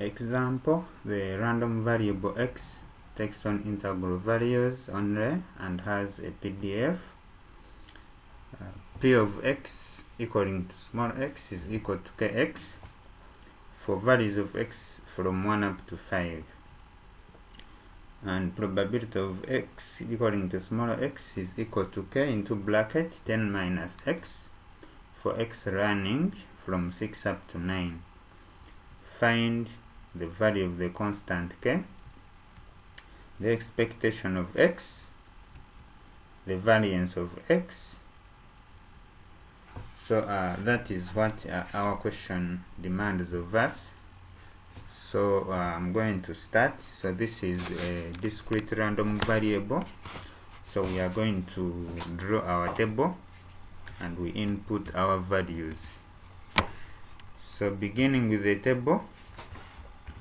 Example: the random variable x takes on integral values only and has a PDF. P of x equaling to small x is equal to kx for values of x from 1 up to 5, and probability of x equaling to small x is equal to k into bracket 10 minus x for x running from 6 up to 9. Find the value of the constant k, the expectation of x, the variance of x. So that is what our question demands of us. So I'm going to start. So this is a discrete random variable. So we are going to draw our table and we input our values. So beginning with the table,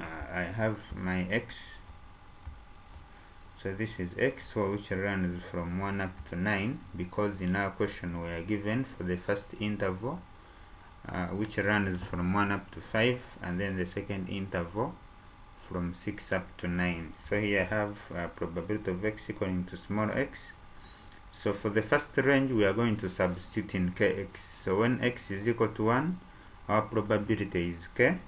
I have my x. So this is x, for which runs from 1 up to 9, because in our question we are given for the first interval which runs from 1 up to 5, and then the second interval from 6 up to 9. So here I have probability of x equaling to small x. So for the first range we are going to substitute in kx. So when x is equal to 1, our probability is k.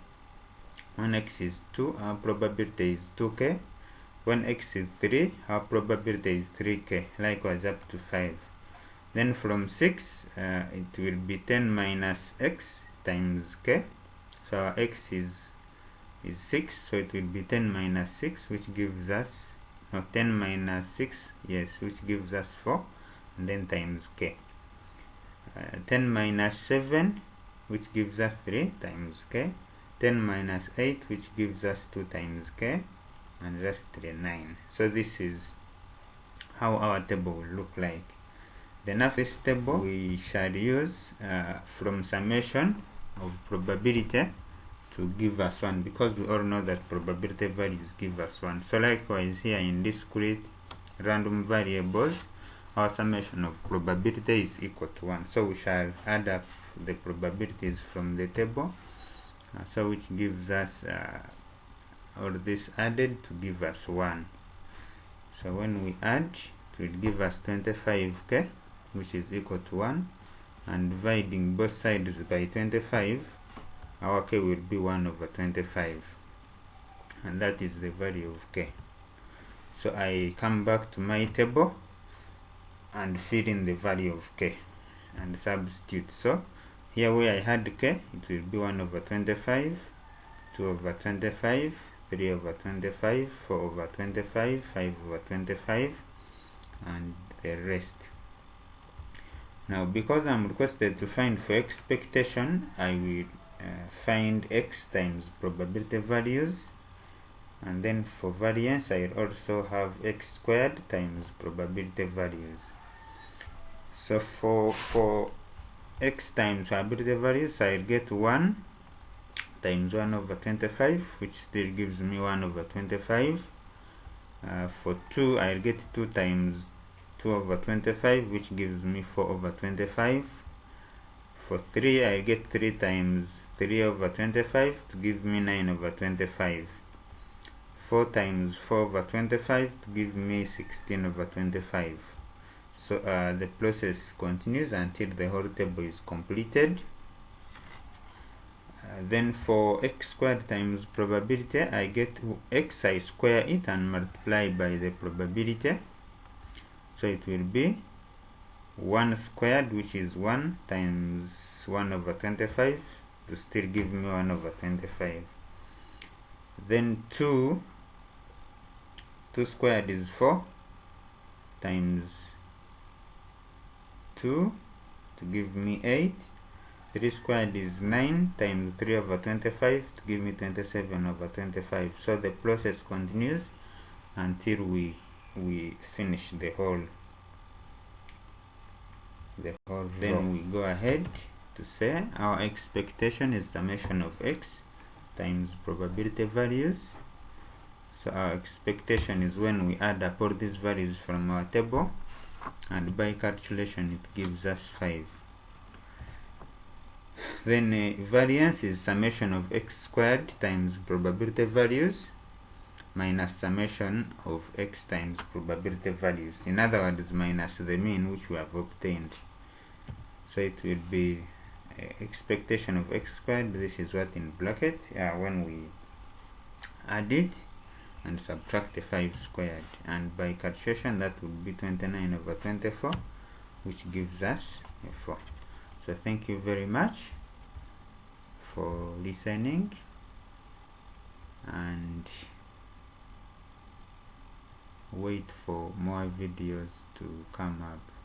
When x is 2, our probability is 2k. When x is 3, our probability is 3k, likewise up to 5. Then from 6, it will be 10 minus x times k. So our x is 6, so it will be 10 minus 6, which gives us, 10 minus 6, yes, which gives us 4, and then times k. 10 minus 7, which gives us 3, times k. 10 minus 8, which gives us 2 times k, and rest 9. So this is how our table will look like. Then after this table we shall use from summation of probability to give us 1, because we all know that probability values give us 1. So likewise here in discrete random variables, our summation of probability is equal to 1. So we shall add up the probabilities from the table, so which gives us all this added to give us 1. So when we add, it will give us 25k, which is equal to 1, and dividing both sides by 25, our k will be 1 over 25, and that is the value of k. So I come back to my table and fill in the value of k and substitute. So here where I had k, it will be 1 over 25, 2 over 25, 3 over 25, 4 over 25, 5 over 25, and the rest. Now because I'm requested to find for expectation, I will find x times probability values, and then for variance I will also have x squared times probability values. So for x times probability values, I will get 1 times 1 over 25, which still gives me 1 over 25. For 2, I'll get 2 times 2 over 25, which gives me 4 over 25. For 3, I'll get 3 times 3 over 25 to give me 9 over 25. 4 times 4 over 25 to give me 16 over 25. So the process continues until the whole table is completed. Then for x squared times probability, I get x, I square it and multiply by the probability. So it will be 1 squared, which is 1 times 1 over 25 to still give me 1 over 25. Then 2 squared is 4 times 2 to give me 8. 3 squared is 9 times 3 over 25 to give me 27 over 25. So the process continues until we finish the whole Then we go ahead to say our expectation is summation of x times probability values. So our expectation is when we add up all these values from our table, and by calculation it gives us 5. Then variance is summation of x squared times probability values minus summation of x times probability values. In other words, minus the mean which we have obtained. So it will be expectation of x squared, this is what in bracket, when we add it and subtract the 5 squared, and by calculation that would be 29 over 24, which gives us a 4. So thank you very much for listening, and wait for more videos to come up.